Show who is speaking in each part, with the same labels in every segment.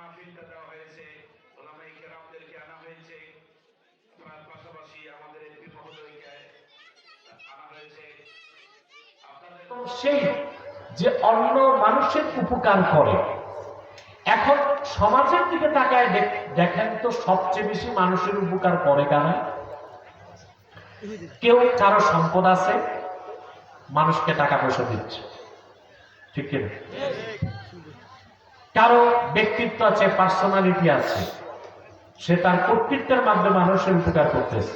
Speaker 1: মাহফিলটা দেওয়া হয়েছে, ওলামায়ে কেরামদেরকে আনা হয়েছে, তার পাশাপাশি আমাদের এমপি মহোদয়কে আনা হয়েছে।
Speaker 2: সেই যে অন্য মানুষের উপকার করে। এখন সমাজের দিকে তাকায় দেখেন তো সবচেয়ে বেশি মানুষের উপকার করে কারা? কেউ কারো সম্পদ আছে, মানুষকে টাকা পয়সা দিচ্ছে, ঠিক কিনা? কারো ব্যক্তিত্ব আছে, পার্সোনালিটি আছে, সে তার কর্তৃত্বের মাধ্যমে মানুষের উপকার করতেছে।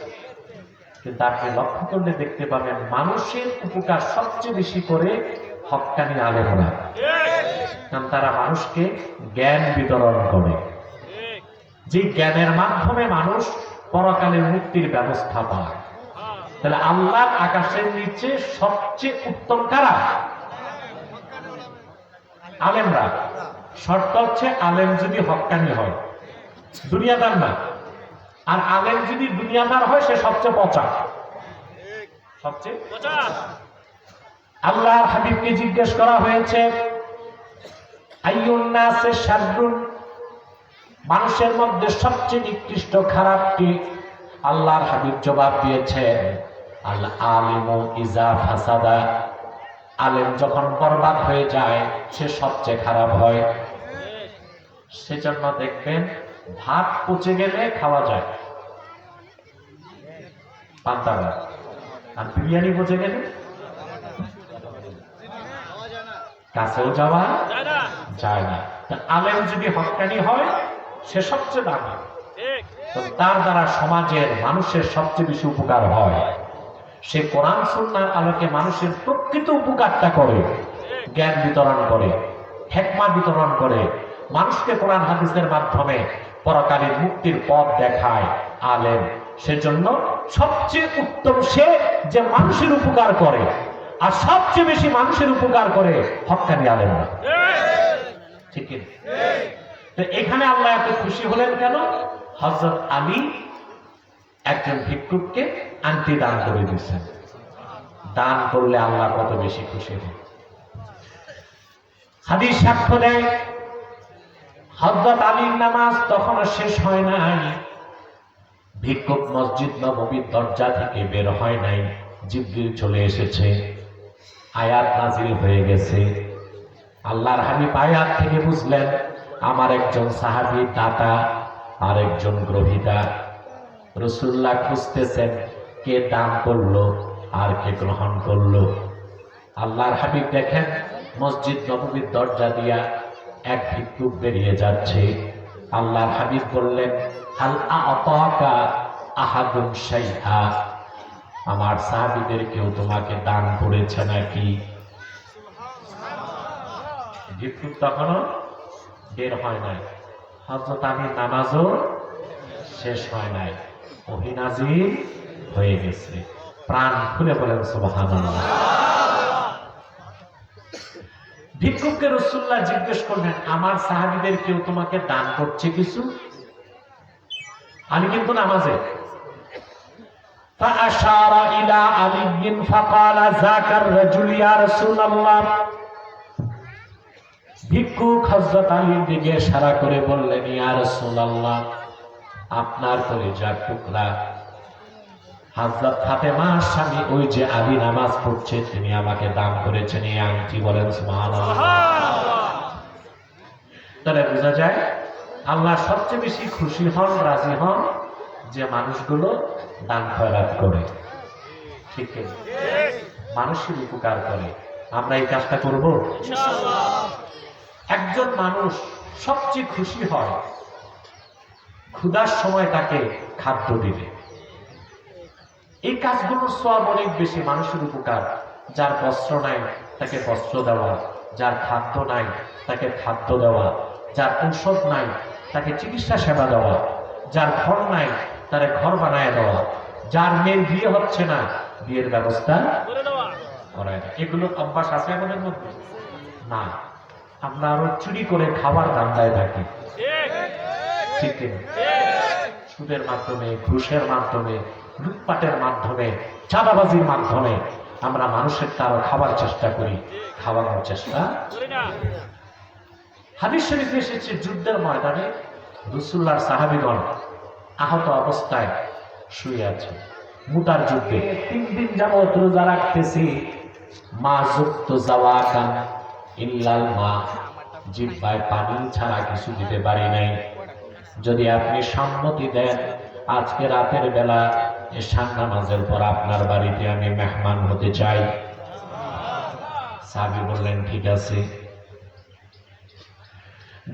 Speaker 2: কিন্তু আপনি লক্ষ্য করলে দেখতে পাবেন মানুষের উপকার সবচেয়ে বেশি করে হক্কানি আলেমরা, কারণ তারা মানুষকে জ্ঞান বিতরণ করে, যে জ্ঞানের মাধ্যমে মানুষ পরকালের মুক্তির ব্যবস্থা পায়। তাহলে আল্লাহর আকাশের নিচে সবচেয়ে উত্তম কারা? আলেমরা। শর্ত হচ্ছে আলেম যদি হক্কানি হয়, দুনিয়াদার না। আর আলেম যদি দুনিয়াদার হয় সে সবচেয়ে পচা, সবচেয়ে আল্লাহর হাবিবকে জিজ্ঞেস করা হয়েছে আইয়ুন নাসে শাররুন, মানুষের মধ্যে সবচেয়ে নিকৃষ্ট খারাপ কি? আল্লাহর হাবিব জবাব দিয়েছেন আল আলিমু ইজা ফাসাদা, আলেম যখন বরবাদ হয়ে যায় সে সবচেয়ে খারাপ হয়। সেজন্য দেখবেন ভাত পচে গেলে খাওয়া যায়, পান্তা ভাত, আর বিরিয়ানি পচে গেলে কাছেও যাওয়া যায় না। আলেম যদি হক্কানি হয় সে সবচেয়ে দামি, তার দ্বারা সমাজের মানুষের সবচেয়ে বেশি উপকার হয়। সে কোরআন সুন্নাহর আলোকে মানুষের প্রকৃত উপকারটা করে, জ্ঞান বিতরণ করে, হিকমত বিতরণ করে, মানুষকে কোরআন হাদিসের মাধ্যমে পরকালের মুক্তির পথ দেখায় আলেম। সেজন্য সবচেয়ে উত্তম সে যে মানুষের উপকার করে, আর সবচেয়ে বেশি মানুষের উপকার করে হক্কানি আলেমরা, ঠিক না? তো এখানে আল্লাহ এত খুশি হলেন কেন? হযরত আলী একজন ভিক্ষুককে আংটি দান করে দিয়েছেন। দান করলে আল্লাহ কত বেশি খুশি হয়। হাদিস সাক্ষ্য দেয় হযরত আলীর নামাজ তখনও শেষ হয় নাই, ভিক্ষুক মসজিদ নববীর দরজা থেকে বের হয় নাই, জিবরিল চলে এসেছে, আয়াত নাজিল হয়ে গেছে। আল্লাহর হাবিব আয়াত থেকে বুঝলেন আমার একজন সাহাবী দাতা আর একজন গ্রহীতা। রাসূলুল্লাহ খুঁজতেছেন কে দান করলো আর কে গ্রহণ করলো। আল্লাহর হাবিব দেখেন মসজিদ নববীর দরজা দিয়া এক ভিক্ষুক বেরিয়ে যাচ্ছে। আল্লাহর হাবিব বললেন হাল আ'তাকা আহাদুন শাইআ, আমার সাহাবীদের কেউ তোমাকে দান করেছে নাকি? ভিক্ষুক তখনও বের হয় নাই, হযরত আলীর নামাজও শেষ হয় নাই, ওহী নাজিল হয়ে গেছে। প্রাণ খুলে বলেন সুবহানাল্লাহ। ভিক্ষুককে রাসূলুল্লাহ জিজ্ঞেস করলেন আমার সাহাবীদের কেউ তোমাকে দান করছে কিছু? আলী কিন্তু নামাজে। فأشار إلى علي فقال ذاك الرجل يا رسول الله, ভিক্ষুক হযরত আলীর দিকে ইশারা করে বললেন ইয়া রাসূলুল্লাহ, আপনার কলিজার টুকরা হযরত ফাতেমার স্বামী ওই যে আলী নামাজ পড়ছে তিনি আমাকে দান করেছেন এই আংটি। বলেন সুবহানাল্লাহ। তাহলে বোঝা যায় আল্লাহ সবচেয়ে বেশি খুশি হন, রাজি হন যে মানুষগুলো দান খয়রাত করে, ঠিক আছে, মানুষের উপকার করে। আমরা এই কাজটা করব ইনশাআল্লাহ। একজন মানুষ সবচেয়ে খুশি হয় ক্ষুধার সময় তাকে খাদ্য দিলে। এই কাজগুলোর সওয়াব অনেক বেশি, মানুষের উপকার। যার বস্ত্র নাই তাকে বস্ত্র দেওয়া, যার খাদ্য নাই তাকে খাদ্য দেওয়া, যার ঔষধ নাই তাকে চিকিৎসা সেবা দেওয়া, যার ঘর নাই তারে ঘর বানায় দেওয়া, যার মেয়ের বিয়ে হচ্ছে না বিয়ের ব্যবস্থা করায়। এগুলো অভ্যাস আছে আমাদের মধ্যে না? আমরা আরো চুরি করে খাওয়ার ধান্দায় থাকি, ঠিক না? সুদের মাধ্যমে, ঘুষের মাধ্যমে, লুটপাটের মাধ্যমে, চাঁদাবাজির মাধ্যমে আমরা মানুষের আরো খাবার চেষ্টা করি, খাওয়ানোর চেষ্টা। হাদিস শরীফে এসেছে যুদ্ধের ময়দানে রাসূলুল্লাহর সাহাবীগণ আহত অবস্থায় শুয়ে আছে মুতার যুদ্ধে। 3 দিন যাবত রোজা রাখতেছি, মা যুক্ত যাওয়াকান ইল্লাল মা, জিহ্বায় পানি ছাড়া কিছু দিতে পারি নাই। যদি আপনি সম্মতি দেন আজকে রাতের বেলা এশার নামাজের পর আপনার বাড়িতে আমি মেহমান হতে চাই। সাহাবী বললেন ঠিক আছে।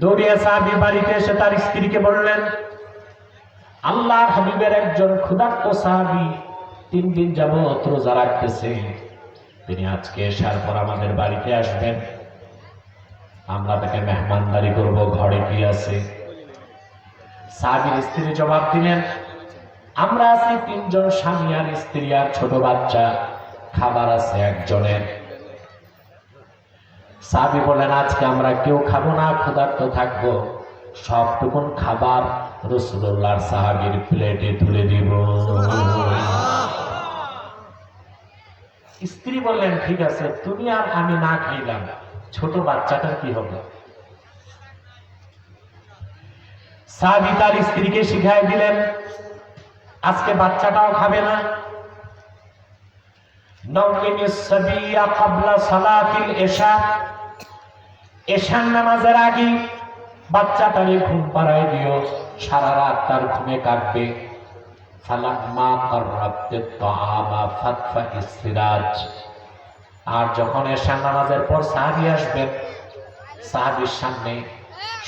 Speaker 2: দৌড়িয়ে সাহাবী বাড়িতে এসে তার স্ত্রীকে বললেন, আল্লাহর হাবিবের একজন ক্ষুধার্ত সাহাবী 3 দিন যাবত রোজা রাখতেছে, তিনি আজকে এশার পর আমাদের বাড়িতে আসবেন, আমরা তাকে মেহমানদারি করব, ঘরে কি আছে? সাহাবীর স্ত্রী জবাব দিলেন, আমরা আছি 3 জন, স্বামী আর স্ত্রী আর ছোট বাচ্চা, খাবার আছে একজনের। সাহাবী বলেন, আজকে আমরা কেউ খাবো না, ক্ষুধার্ত থাকবো, সবটুকুন খাবার রাসূলুল্লাহর সাহাবীর প্লেটে তুলে দিব। স্ত্রী বললেন ঠিক আছে, তুমি আর আমি না খাইলাম, ছোট বাচ্চাটার কি হবে? সাহাবী তার স্ত্রীকে শিখাই দিলেন, আজকে বাচ্চাটাও খাবে না। নওমিনিস সাবিয়া ক্বাবলা সালাতিল ইশা, এশার নামাজের আগে বাচ্চাটারে ঘুম পাড়ায় দিও, সারা রাত তার ঘুমে কাটবে। ফালাম্মা কাররাবতিত তাআমা ফাতফা ইসরাজ, আর যখন এশার নামাজের পর সাহাবী আসবেন, সাহাবীর সামনে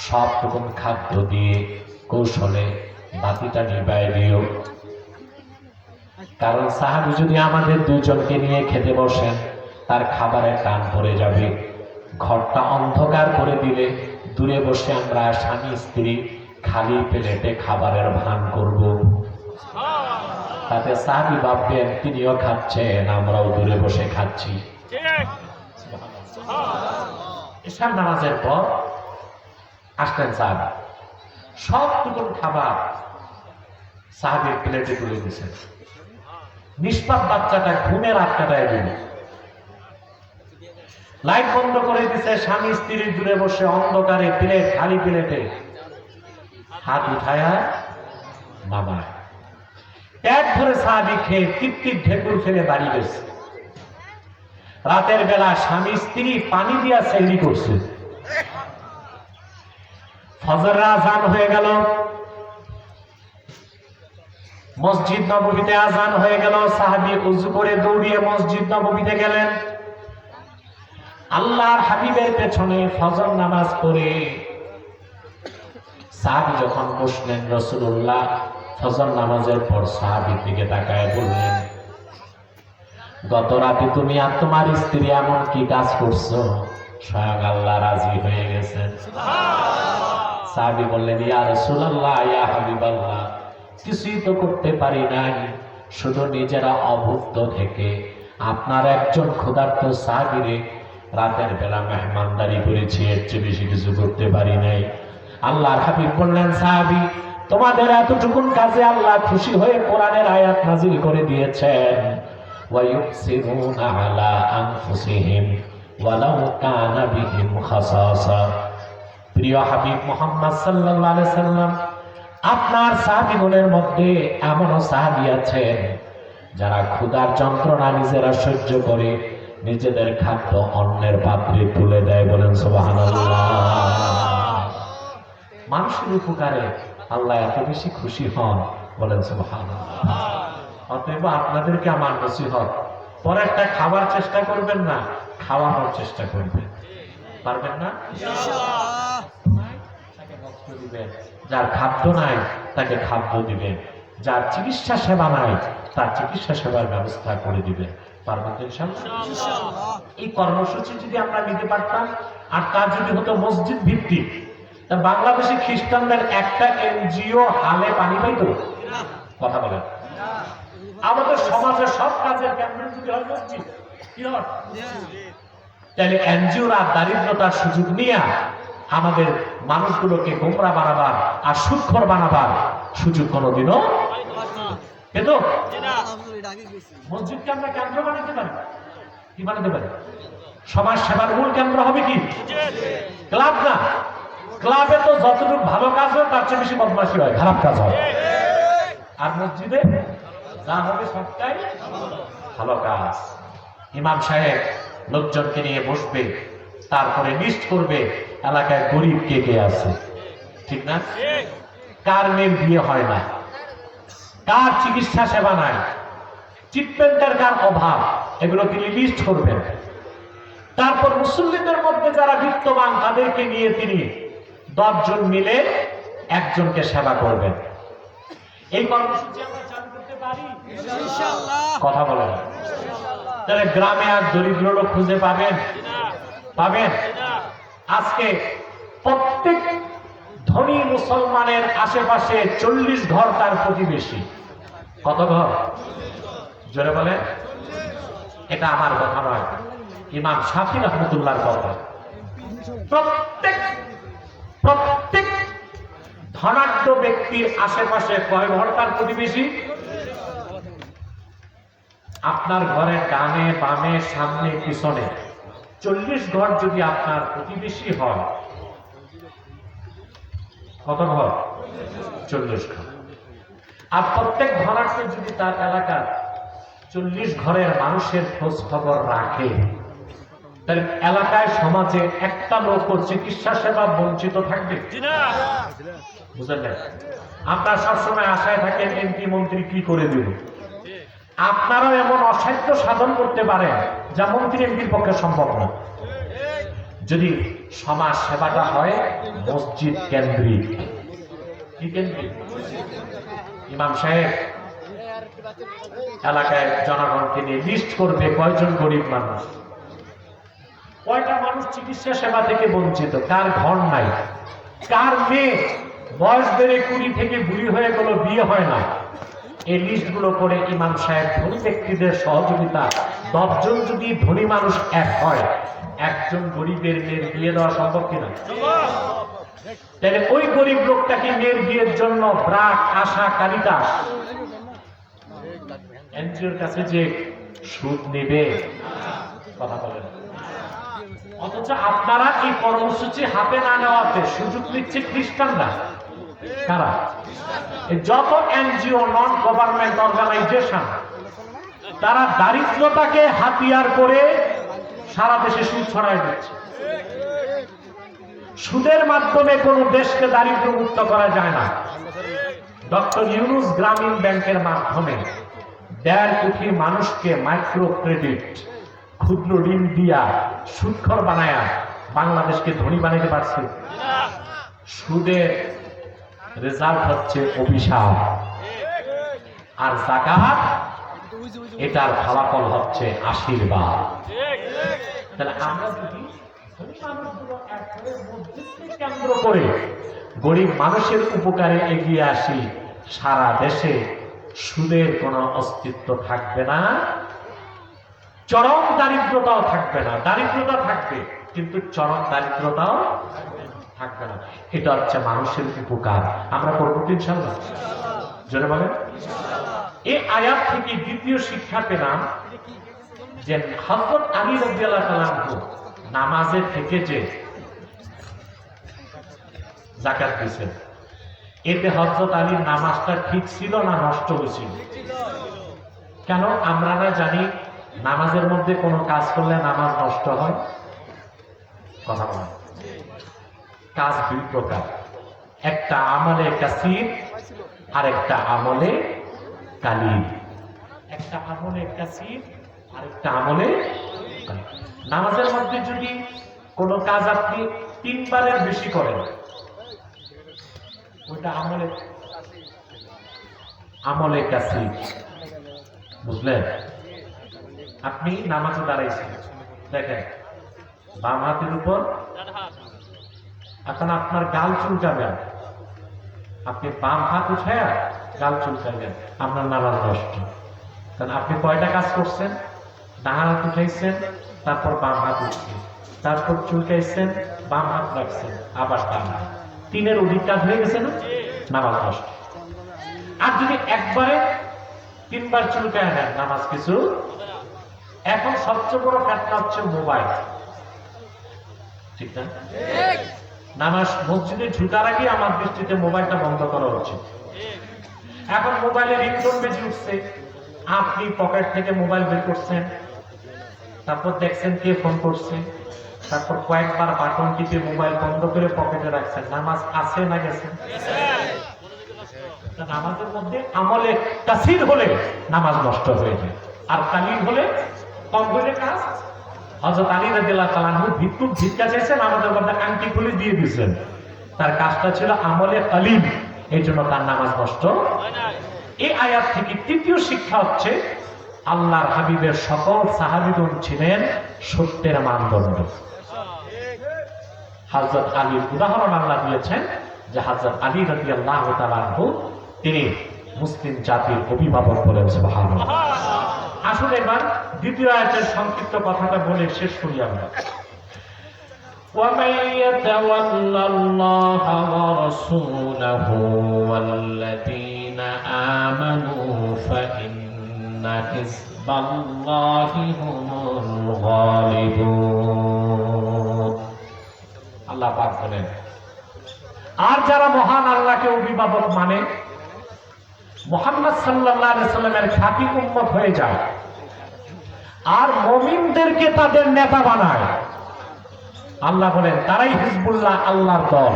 Speaker 2: সবটুকু খাদ্য দিয়ে কৌশলে বাতিটা নিভায় দিও। কারণ সাহাবী যদি আমাদের 2 জনকে নিয়ে খেতে বসেন, তার খাবারের টান পড়ে যাবে। ঘরটা অন্ধকার করে দিলে দূরে বসে আমরা স্বামী স্ত্রী খালি প্লেটে খাবারের ভান করব, তাতে সাহাবী ভাববেন তিনিও খাচ্ছেন, আমরাও দূরে বসে খাচ্ছি। এশার নামাজের পর আসলেন সাহাবী, সবটুকু খাবার সাহাবীর প্লেটে তুলে দিয়েছেন। নিষ্পাপ বাচ্চাটা ঘুমে রাত কাটায় দিল, লাইট বন্ধ করে দিছে, স্বামী স্ত্রী দূরে বসে অন্ধকারে প্লেট, খালি প্লেটে হাত উঠায়া নামায়। পেট ভরে সাহাবী খেয়ে তৃপ্তির ঢেকুর ফেলে বাড়ি গেছে। রাতের বেলা স্বামী স্ত্রী পানি দিয়া সেহরি করছে। ফজরের আযান হয়ে গেল, মসজিদ নববীতে আযান হয়ে গেল। সাহাবী ওযু করে দৌড়িয়ে মসজিদ নববীতে গেলেন। আল্লাহর হাবিবের পেছনে ফজর নামাজ পড়ে সাহাবী যখন বসলেন, রাসূলুল্লাহ ফজর নামাজের পর সাহাবীর দিকে তাকায় বললেন, গত রাতে তুমি আর তোমার স্ত্রী এমন কি কাজ করছো, স্বয়ং আল্লাহ রাজি হয়ে গেছেন। সাহাবী বললেন, ইয়া রাসূলুল্লাহ, ইয়া হাবিবাল্লাহ, কিছুই তো করতে পারি নাই, শুধু নিজেরা অভুক্ত থেকে আপনার একজন ক্ষুধার্ত সাহাবীরে রাতের বেলা মেহমানদারি করেছি, এর চেয়ে বেশি কিছু করতে পারি নাই। আল্লাহর হাবিব বললেন, সাহাবী, তোমাদের এতটুকুন কাজে আল্লাহ খুশি হয়ে কোরআনের আয়াত নাজিল করে দিয়েছেন, ওয়ায়ুসিরুনা আলা আনফুসিহিম ওয়ালাউ কানা বিহিম খাসাসা। প্রিয় হাবিব মুহাম্মদ সাল্লাল্লাহু আলাইহি সাল্লাম, আপনার সাহাবীগণের মধ্যে এমনও সাহাবী আছেন যারা ক্ষুধার যন্ত্রণা নিজেরা সহ্য করে নিজেদের খাদ্য অন্যের পাত্রে তুলে দেয়। বলেন সুবহানাল্লাহ। মানুষের উপকারে আল্লাহ এত বেশি খুশি হন, বলেন সুবহানাল্লাহ। অতএব আপনাদেরকে আমার নসিহত, পরে একটা খাবার চেষ্টা করবেন না, খাওয়ানোর চেষ্টা করবেন। পারবেন না? তাকে বস্ত্র দিবেন, যার খাদ্য নাই তাকে খাদ্য দিবেন, যার চিকিৎসা সেবা নাই তার চিকিৎসা সেবার ব্যবস্থা করে দিবেন। পারবেন ইনশাআল্লাহ? এই কর্মসূচি যদি আমরা নিতে পারতাম, আর তা যদি হতো মসজিদ ভিত্তিক, তা বাংলাদেশে খ্রিস্টানদের একটা এনজিও হালে পানি পাইতো? কথা বলেন। আমাদের সমাজের সব কাজের কেন্দ্র যদি হয় মসজিদ, কি হয়? তাহলে এনজিওরা দারিদ্রতার সুযোগ নিয়ে আমাদের মানুষগুলোকে গোমরা বানাবার আর সুদখোর বানাবার সুযোগ কোনোদিনও পেত? মসজিদকে আমরা কেন্দ্র বানাতে পারি, কি বানাতে পারি? সমাজ সেবার মূল কেন্দ্র হবে কি? ক্লাব না, ক্লাবে তো যতটুকু ভালো কাজ হয় তার চেয়ে বেশি বদমাশি হয়, খারাপ কাজ হয়। আর মসজিদে যা হবে সবটাই ভালো কাজ। ইমাম সাহেব লোকজনকে নিয়ে বসবে, তারপরে লিস্ট করবে এলাকায় গরিব কে কে আছে, ঠিক না? কার মেয়ের বিয়ে হয় না, কার চিকিৎসা সেবা নাই, ট্রিটমেন্টের কার অভাব, এগুলো তিনি লিস্ট করবেন। তারপর মুসল্লিদের মধ্যে যারা বিত্তবান তাদেরকে নিয়ে তিনি 10 জন মিলে একজনকে সেবা করবেন। এই কর্মসূচি আমরা চালু করতে পারি ইনশাআল্লাহ। কথা বলেন। তাহলে গ্রামে আর দরিদ্র লোক খুঁজে পাবেন? পাবেন। আজকে প্রত্যেক ধনী মুসলমানের আশেপাশে 40 ঘর তার প্রতিবেশী। কত ঘর? জোরে বলেন। এটা আমার কথা নয়, ইমাম শাফি রহমতুল্লাহর কথা। প্রত্যেক ধনাঢ্য ব্যক্তির আশেপাশে কয় ঘর তার প্রতিবেশী? আপনার ঘরের ডানে বামে সামনে পিছনে 40 ঘর যদি আপনার প্রতিবেশী হয়, কত ঘর? 40 ঘর। আর প্রত্যেক ধনাঢ্য যদি তার এলাকার 40 ঘরের মানুষের খোঁজ খবর রাখে, তাহলে এলাকায় সমাজে একটা লোক চিকিৎসা সেবা বঞ্চিত থাকবে? বুঝলেন? আপনারা সবসময় আশায় থাকেন এমপি মন্ত্রী কি করে দেব। আপনারাও এমন অসাধ্য সাধন করতে পারেন যা মন্ত্রী এমপির পক্ষে সম্ভব না, যদি সমাজ সেবাটা হয় মসজিদ কেন্দ্রিক। কি কেন্দ্রিক? ইমাম সাহেব এলাকায় জনগণকে নিয়ে লিস্ট করবে কয়জন গরিব মানুষ, কয়টা মানুষ চিকিৎসা সেবা থেকে বঞ্চিত, কার ঘর নাই, কার মেয়ে বয়স বেড়ে 20 থেকে বুড়ি হয়ে গেল, বিয়ে হয় না। এই লিস্টগুলো করে ইমাম সাহেব ধনী ব্যক্তিদের সহযোগিতা, 10 জন যদি ধনী মানুষ এক হয়, একজন গরিবের মেয়ের বিয়ে দেওয়া সম্ভব কিনা? তাহলে ওই গরিব লোকটাকে মেয়ের বিয়ের জন্য ব্রাক, আশা, কালিদাস এনজিওর কাছে যে সুদ নেবে, কথা বলেন। অথচ আপনারা এই কর্মসূচি হাতে না নেওয়াতে সুযোগ নিচ্ছে খ্রিস্টানরা। কারা? যত এনজিও, নন গভর্নমেন্ট অর্গানাইজেশন, তারা দারিদ্রতাকে হাতিয়ার করে সারা দেশে সুদ ছড়ায় দিচ্ছে। সুদের মাধ্যমে কোন দেশকে দারিদ্র মুক্ত করা যায় না। ডক্টর ইউনুস গ্রামীণ ব্যাংকের মাধ্যমে 1.5 কোটি মানুষকে মাইক্রো ক্রেডিট, ক্ষুদ্র ঋণ দিয়া সুদখোর বানায়া বাংলাদেশকে ধনী বানাইতে পারছে। সুদের রেজাল্ট হচ্ছে অভিশাপ, আর যাকাত এটার ফলাফল হচ্ছে আশীর্বাদ। তাহলে আমরা যদি কেন্দ্র করে গরিব মানুষের উপকারে এগিয়ে আসি, সারা দেশে সুদের কোনো অস্তিত্ব থাকবে না, চরম দারিদ্রতাও থাকবে না। দারিদ্রতা থাকবে কিন্তু চরম দারিদ্রতাও থাকবে না। এটা হচ্ছে মানুষের উপকার। আমরা করবো ইনশাআল্লাহ। জোরে বলেন। এই আয়াত থেকে দ্বিতীয় শিক্ষা পেলাম যে হযরত আলী রাদিয়াল্লাহু তাআলা নামাজে থেকে যে যাকাত দিয়েছেন, এতে হযরত আলীর নামাজটা ঠিক ছিল না নষ্ট হয়েছিল? কেন? আমরা না জানি নামাজের মধ্যে কোনো কাজ করলে নামাজ নষ্ট হয়? কথা বলেন। কাজ 2 প্রকার, একটা আমলে কাসীর আর একটা আমলে কালিল। একটা আমলে কাসীর আর একটা আমলে কালিল। নামাজের মধ্যে যদি কোনো কাজ আপনি 3 বারের বেশি করেন, ওটা আমলে কাসীর। বুঝলেন? আপনি নামাজে দাঁড়াইছেন, দেখেন বাম হাতের উপর, এখন আপনার গাল চুলকাবেন, আপনি বাম হাত উঠায়া গাল চুলকাবেন, আপনার নামাজ নষ্ট। কারণ আপনি কয়টা কাজ করছেন? ডান হাত উঠাইছেন, তারপর বাম হাত উঠছেন, তারপর চুলকাইছেন, বাম হাত রাখছেন, আবার ডান হাত। 3-এর অধিক কাজ হয়ে গেছে না? নামাজ নষ্ট। আর যদি একবারে 3 বার চুলকায় নেন, নামাজ কিছু। এখন সবচেয়ে বড় ফেতনা হচ্ছে মোবাইল, ঠিক না? নামাজ মসজিদে ঢুকার আগে আমার দৃষ্টিতে মোবাইলটা বন্ধ করা উচিত। এখন মোবাইলে রিংটোন বেজে উঠছে, আপনি পকেট থেকে মোবাইল বের করছেন, তারপর দেখছেন কে ফোন করছে, তারপর কয়েকবার বাটন টিপে মোবাইল বন্ধ করে পকেটে রাখছেন। নামাজ আছে না গেছে? নামাজের মধ্যে আমলে কাসির হলে নামাজ নষ্ট হয়ে যায়, আর কালিল হলে কম হলে কাজ। হযরত আলী রাদিয়াল্লাহু তাআলা আনহু ভিক্ষুক ভিক্ষা চাইছেন, আমাদের মধ্যে আংটি খুলে দিয়ে দিয়েছেন। তার কাজটা ছিল আমলে কালিল, এই জন্য তার নামাজ নষ্ট হয় না। এই আয়াত থেকে তৃতীয় শিক্ষা হচ্ছে আল্লাহর হাবিবের সকল সাহাবীগণ ছিলেন সত্যের মানদণ্ড। হযরত আলীর উদাহরণ আল্লাহ দিয়েছেন যে হযরত আলী রাদিয়াল্লাহু তাআলা আনহু তিনি মুসলিম জাতির অভিভাবক বলেন। সুবহানাল্লাহ। আসলে এবার দ্বিতীয় আয়াতের সংক্ষিপ্ত কথাটা বলে শেষ করি আমরা। وَمَن يَتَوَلَّ اللَّهَ وَرَسُولَهُ وَالَّذِينَ آمَنُوا فَإِنَّ حِزْبَ اللَّهِ هُمُ الْغَالِبُونَ। আল্লাহ পাক বলেন, আর যারা মহান আল্লাহকে অভিভাবক মানে, মুহাম্মদ সাল্লাল্লাহু আলাইহি সাল্লামের খাঁটি উম্মত হয়ে যায়, আর মুমিনদেরকে তাদের নেতা বানায়, আল্লাহ বলেন তারাই হিজবুল্লাহ, আল্লাহর দল।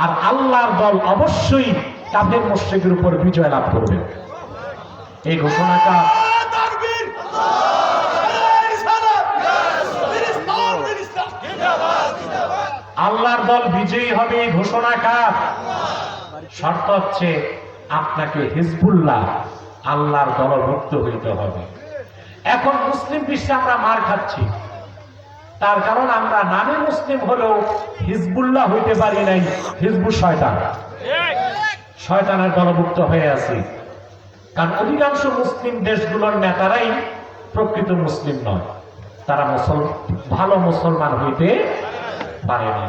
Speaker 2: আর আল্লাহর দল অবশ্যই কাফের মুশরিকের উপর বিজয় লাভ করবে। এই ঘোষণাটা আল্লাহর দল বিজয়ী হবে, এই ঘোষণা কার? শর্ত হচ্ছে আপনাকে হিজবুল্লাহ, আল্লাহর দলভুক্ত হইতে হবে। এখন মুসলিম বিশ্বে আমরা মার খাচ্ছি, তার কারণ আমরা নামে মুসলিম হলেও হিজবুল্লাহ হইতে পারি নাই, হিজবুল শয়তান, শয়তানের দলভুক্ত হয়ে আছি। কারণ অধিকাংশ মুসলিম দেশগুলোর নেতারাই প্রকৃত মুসলিম নয়, তারা ভালো মুসলমান হইতে পারে না।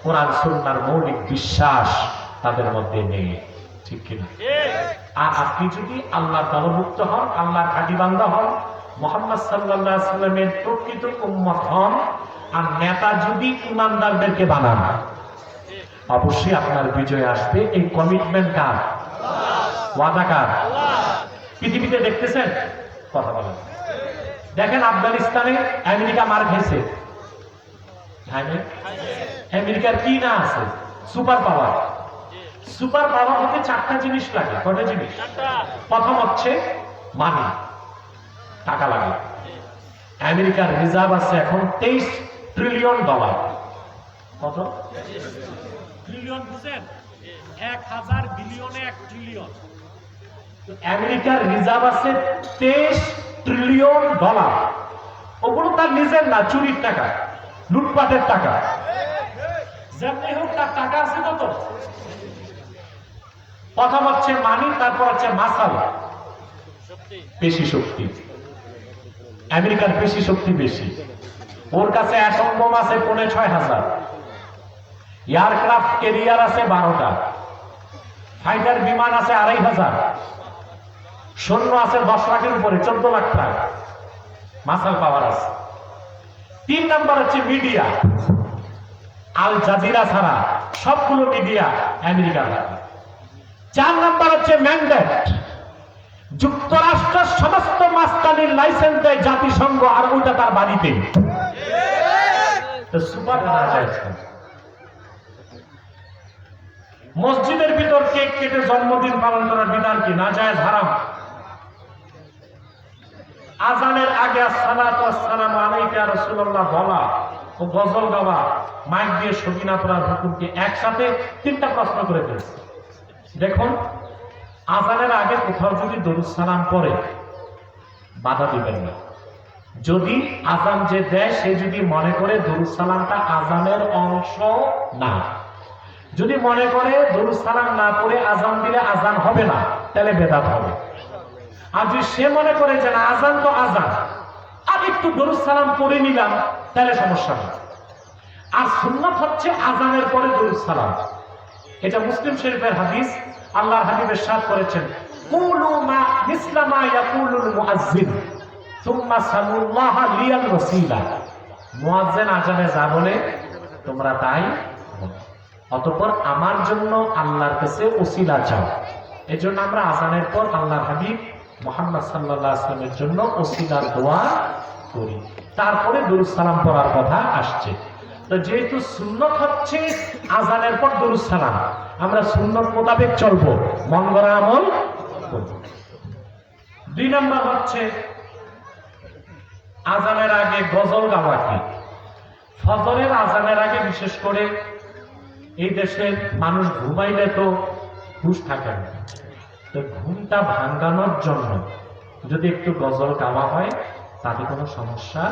Speaker 2: কোরআন সুন্নাহর মৌলিক বিশ্বাস তাদের মধ্যে নেই, ঠিক কিনা? আর আপনি যদি আল্লাহর দলভুক্ত হন, আল্লাহর খাঁটি বান্দা হন, মুহাম্মদ সাল্লাল্লাহু আলাইহি সাল্লামের প্রকৃত উম্মত হন, আর নেতা যদি ইমানদারদেরকে বানান, অবশ্যই আপনার বিজয় আসবে। এই কমিটমেন্ট কার? ওয়াদা কার? পৃথিবীতে দেখতেছেন, কথা বলেন, দেখেন আফগানিস্তানে আমেরিকা মার খেয়েছে। আমেরিকার কি না আছে? Super power. সুপার পাওয়ার হতে চারটা জিনিস লাগে। কয়টা জিনিস? প্রথম হচ্ছে মানি, টাকা লাগে। আমেরিকার রিজার্ভ আছে এখন $23 ট্রিলিয়ন। কত ট্রিলিয়ন? বুঝেন, 1000 বিলিয়নে 1 ট্রিলিয়ন। আমেরিকার রিজার্ভ আছে $23 ট্রিলিয়ন। ওগুলো তার নিজের না, চুরির টাকা, লুটপাটের টাকা। যেমনি হোক তার টাকা আছে কত? প্রথম হচ্ছে মানি, তারপর হচ্ছে মাসাল, পেশি শক্তি। আমেরিকার পেশি শক্তি বেশি। ওর কাছে অ্যাটম বোম আছে 6500, এয়ারক্রাফট ক্যারিয়ার আছে 12টা, ফাইটার বিমান আছে 2500, সৈন্য আছে 10 লাখের উপরে, 14 লাখ টাকা মাসাল পাওয়ার আছে। 3 নাম্বার হচ্ছে মিডিয়া। আল জাজিরা ছাড়া সবগুলো মিডিয়া আমেরিকার। 4 নাম্বার হচ্ছে ম্যান্ডেট। যুক্তরাষ্ট্রের সমস্ত মাস্তানির লাইসেন্স দেয় জাতিসংঘ, আর ওইটা তার বাড়িতে। সুপার পাওয়ার আছে। মসজিদের ভিতর কেক কেটে জন্মদিন পালন করার বিধান কি? নাজায়েজ, হারাম। আজানের আগে আসসালাতু ওয়াসসালামু আলাইকা ইয়া রাসূলুল্লাহ বলা ও গজল গাওয়া, মাইক দিয়ে সকিনা পড়ার হুকুমকে একসাথে 3টা প্রশ্ন করে ফেলছে। দেখুন, আজানের আগে কোথাও যদি দরুদ সালাম পড়ে, বাধা দিবেন না। যদি আজান যে দেয় সে যদি মনে করে দরুদ সালামটা আজানের অংশ না, যদি মনে করে দরুদ সালাম না পড়ে আজান দিলে আজান হবে না, তাহলে বেদাত হবে। আর যদি সে মনে করে যে না, আজান তো আজান, আর একটু দরুদ সালাম পড়ে নিলাম, তাহলে সমস্যা নেই। আর সুন্নাত হচ্ছে আজানের পরে দরুদ সালাম। এটা মুসলিম শরীফের হাদিস। আল্লাহর হাবিব ইরশাদ করেছেন, কুলু মা মিসলা মা ইয়াকুলুল মুআজ্জিন সুম্মা সাল্লাল্লাহু লিয়াল ওয়াসিলা। মুয়াজ্জিন আজানে যা বলে তোমরা তাই বলো। অতঃপর আমার জন্য আল্লাহর কাছে ওসিলা চাও। এজন্য আমরা আজানের পর আল্লাহর হাবিব মুহাম্মদ সাল্লাল্লাহু আলাইহি ওয়াসাল্লামের জন্য ওসিলার দোয়া করি, তারপরে দুরূদ সালাম পড়ার কথা আসছে। তো যেহেতু সুন্নত হচ্ছে আজানের পর দুরূদ সালাম, আমরা সুন্নত মোতাবেক চলবো, মন গড়া আমল করব। 2 নম্বর হচ্ছে আজানের আগে গজল গাওয়া কি? ফজরের আজানের আগে বিশেষ করে এই দেশের মানুষ ঘুমাইলে তো হুঁশ থাকে না, তো ঘুমটা ভাঙানোর জন্য যদি একটু গজল গাওয়া হয় তাতে কোনো সমস্যা।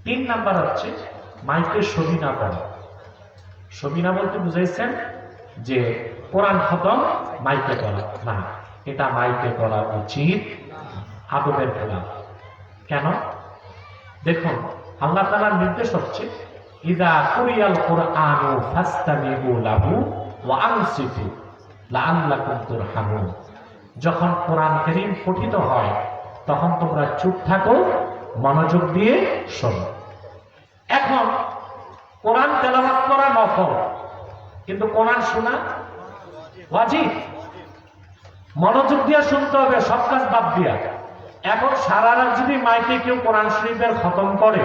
Speaker 2: 3 নাম্বার হচ্ছে মাইকে ছবি না পড়া। ছবি না বলতে বুঝাইছেন যে কোরআন খতম মাইকে পড়া না, এটা মাইকে পড়া উচিত, আদবের খেলাফ। কেন? দেখুন আল্লাহ তাআলার নির্দেশ হচ্ছে ইযা কুরিয়াল কুরআনু ফাসতামিউ লাহু ওয়া আনসিতু লাআল্লাকুম তুরহামুন। যখন কোরআন কারীম পঠিত হয় তখন তোমরা চুপ থাকো, মনোযোগ দিয়ে শোনো। এখন কোরআন তেলাওয়াত করা নফল, কিন্তু কোরআন শোনা ওয়াজিব। মনোযোগ দিয়ে শুনতে হবে, সব কাজ বাদ দিয়া। এখন সারা রাত যদি মাইকে কেউ কোরআন শরীফের খতম করে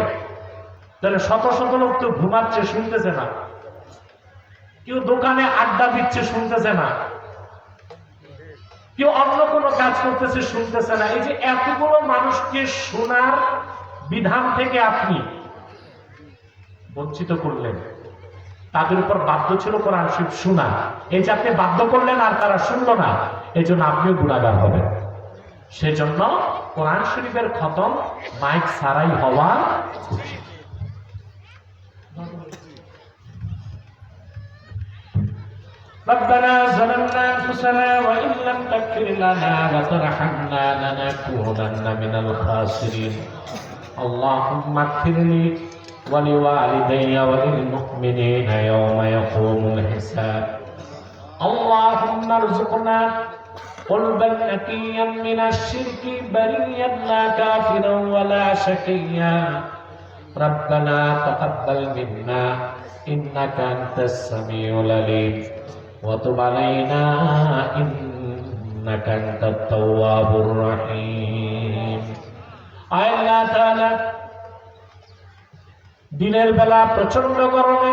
Speaker 2: তাহলে শত শত লোক তো ঘুমাচ্ছে, শুনতেছে না। কেউ দোকানে আড্ডা দিচ্ছে, শুনতেছে না। কেউ অন্য কোনো কাজ করতেছে, শুনতেছে না। এই যে এতগুলো মানুষকে শোনার বিধান থেকে আপনি বঞ্চিত করলেন, তাদের উপর বাধ্য ছিল কোরআন শরীফ শোনা। এই যে আপনি বাধ্য করলেন আর তারা শুনলো না, এই জন্য আপনিও গুনাহগার হবেন। সেজন্য কোরআন শরীফের খতম মাইক ছাড়াই হওয়া উচিত। ربنا ظلمنا أنفسنا وإن لم تغفر لنا وترحمنا لنكونن من الخاسرين اللهم اغفر لي ولوالدي وللمؤمنين يوم يقوم الحساب اللهم ارزقنا قلبا نقيا من الشرك بريا لا كافرا ولا شقيا ربنا تقبل منا إنك أنت السميع العليم وتب علينا إنك أنت التواب الرحيم আল্লাহ তাআলা দিনের বেলা প্রচন্ড গরমে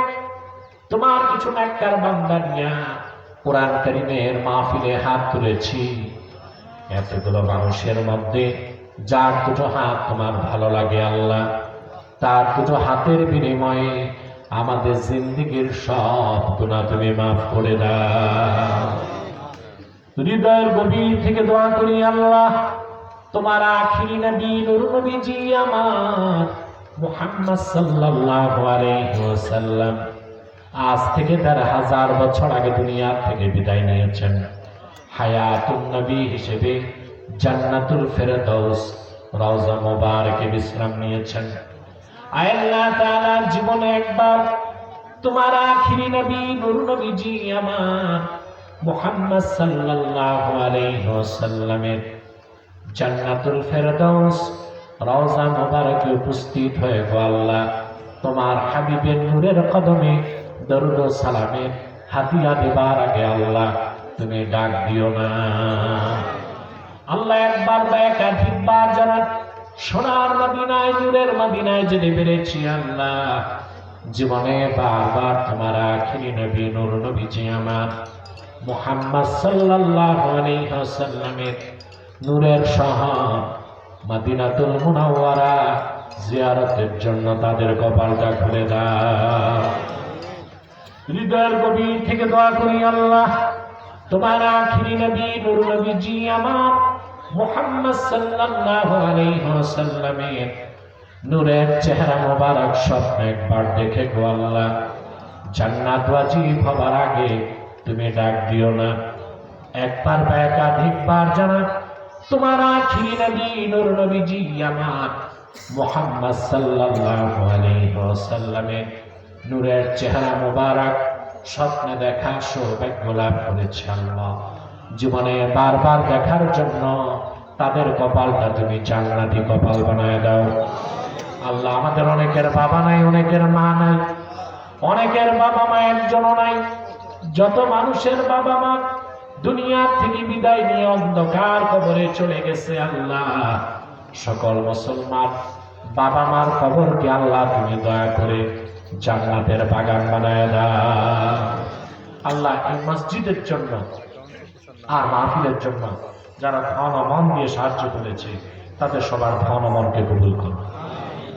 Speaker 2: তোমার কিছু নেককার বান্দা নিয়া কোরআন কারীমের মাহফিলে হাত তুলেছি। এতগুলো মানুষের মধ্যে যার দুটো হাত তোমার ভালো লাগে আল্লাহ, তার দুটো হাতের বিনিময়ে আমাদের জিন্দেগীর সব গুনাহ তুমি মাফ করে দাও। হৃদয়ের গভীর থেকে দোয়া করি আল্লাহ, তোমার আখিরি নবী নূর নবীজি আমার মুহাম্মদ সাল্লাল্লাহু আলাইহি ওয়াসাল্লাম আজ থেকে ১৩,০০০ বছর আগে দুনিয়া থেকে বিদায় নিয়েছেন। হায়াতুন নবী হিসেবে জান্নাতুল ফেরদৌস রওজা মুবারকে বিশ্রাম নিয়েছেন। আল্লাহ তাআলা জীবনে একবার তোমার আখিরি নবী নূর নবীজি আমার মুহাম্মদ সাল্লাল্লাহু আলাইহি ওয়াসাল্লামের জান্নাতুল ফেরদৌস রওজা মুবারকে উপস্থিত হয়ে গো আল্লাহ, তোমার হাবিবের নূরের কদমে দরুদ ও সালামের হাদিয়া দেবার আগে আল্লাহ তুমি ডাক দিও না। আল্লাহ একবার বা একাধিকবার যারা সোনার মদিনায় নূরের মদিনায় যেতে পেরেছি আল্লাহ, জীবনে বারবার তোমার আখিরি নবী নূর নবীজি আমার মুহাম্মদ সাল্লাল্লাহু আলাইহি ওয়াসাল্লামের নূরের শহর মদিনাতুল মুনাওয়ারা জিয়ারতের জন্য তাদের কপালটা খুলে দাও। হৃদয়ের গভীর থেকে দোয়া করি আল্লাহ, তোমার আখিরি নবী নূর নবীজি আমার মুহাম্মদ সাল্লাল্লাহু আলাইহি ওয়াসাল্লামের নূরের চেহারা মোবারক স্বপ্নে একবার দেখে গো আল্লাহ, জান্নাত ওয়াজিব হবার আগে তুমি ডাক দিও না। একবার বা একাধিকবার জানা তোমার আখিরি নবী নূর নবীজি আমার মুহাম্মদ সাল্লাল্লাহু আলাইহি ওয়াসাল্লামের নূরের চেহারা মোবারক স্বপ্নে দেখা সৌভাগ্য লাভ করেছে আল্লাহ। জীবনে বারবার দেখার জন্য তাদের কপালটা তুমি জান্নাতি কপাল বানায় দাও আল্লাহ। আমাদের অনেকের বাবা নাই, অনেকের মা নাই, অনেকের বাবা মা একজনও নাই। যত মানুষের বাবা মা দুনিয়া থেকে বিদায় নিয়ে অন্ধকার কবরে চলে গেছে, আল্লাহ সকল মুসলমান বাবা মার কবরকে আল্লাহ তুমি দয়া করে জান্নাতের বাগান বানায় দাও। আল্লাহ এই মসজিদের জন্য আর মাহফিলের জন্য যারা ধন ও মন দিয়ে সাহায্য করেছে তাদের সবার ধন ও মনকে কবুল করুন।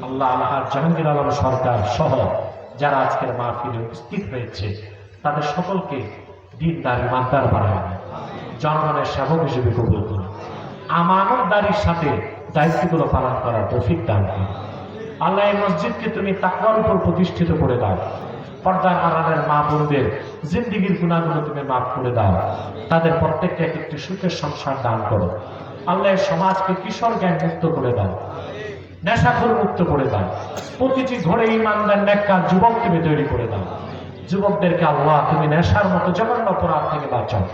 Speaker 2: আল্লাহ আলহাজ জাহাঙ্গীর আলম সরকার সহ যারা আজকের মাহফিলে উপস্থিত হয়েছে তাদের সকলকে দিনদার ইমানদার বানায়, জনগণের সেবক হিসেবে কবুল করুন। আমানতদারির সাথে দায়িত্বগুলো পালন করার তৌফিক দান করুন। আল্লাহ এই মসজিদকে তুমি তাকওয়ার উপর প্রতিষ্ঠিত করে দাও। পর্দার আড়ালের মা বোনদের জিন্দিগির গুনাহগুলো তুমি মাফ করে দাও। তাদের প্রত্যেককে একটি সুখের সংসার দান করো। আল্লাহ সমাজকে কিশোর জ্ঞান মুক্ত করে দাও, নেশাখোর মুক্ত করে দাও। প্রতিটি ঘরে ইমানদার নেককার যুবক তুমি তৈরি করে দাও। যুবকদেরকে আল্লাহ তুমি নেশার মতো জঘন্য অপরাধ থেকে বাঁচাও,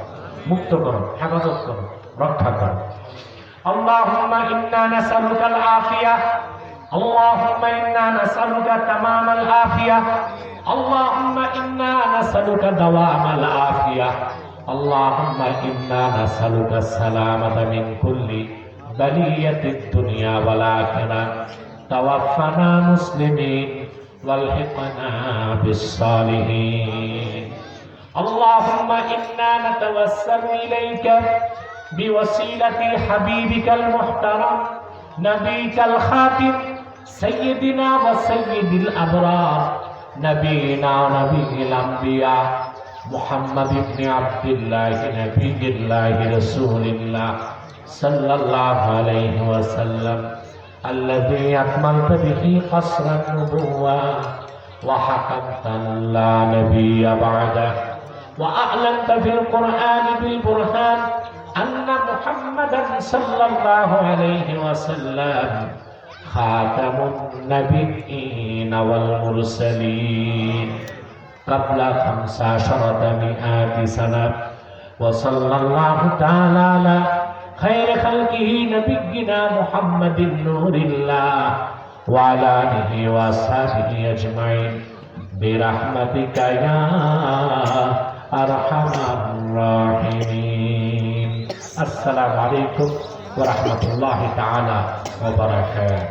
Speaker 2: মুক্ত করো, হেফাজত করো, রক্ষা করো। আল্লাহুম্মা ইন্না নাসআলুকাল আফিয়া, আল্লাহুম্মা ইন্না নাসআলুকা তামামাল আফিয়া, আল্লাহুম্মা ইন্না নাসআলুকা দাওয়ামাল আফিয়া, আল্লাহুম্মা ইন্না নাসআলুকা সালামাতা মিন কুল্লি বালিয়াতিদ দুনিয়া ওয়াল আখিরাহ। তাওয়াফফানা মুসলিমিন ওয়ালহিকনা বিস-সালিহিন। আল্লাহুম্মা ইন্না নাতাওয়াসসালু ইলাইকা বিওয়াসিলাতি হাবিবিকাল মুহতারাম নবিকাল খাতিম সাইয়্যিদিনা ওয়া সাইয়্যিদিল আবরার নবিনা ওয়া নবিয়িল আমবিয়া মুহাম্মদ ইবনে আব্দুল্লাহ নবিয়্যিল্লাহি রাসূলিল্লাহ সাল্লাল্লাহু আলাইহি ওয়াসাল্লাম الذي أكملت به قصر النبوة وحكمت لا نبي بعده وأعلنت في القرآن بالبرهان أن محمدا صلى الله عليه وسلم خاتم النبيين والمرسلين قبل 1500 سنة وصلى الله تعالى على خير خلقه نبينا محمد نور الله وعلى آله وأصحابه أجمعين برحمتك يا أرحم الراحمين. السلام عليكم ورحمة الله تعالى وبركاته.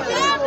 Speaker 3: Yeah.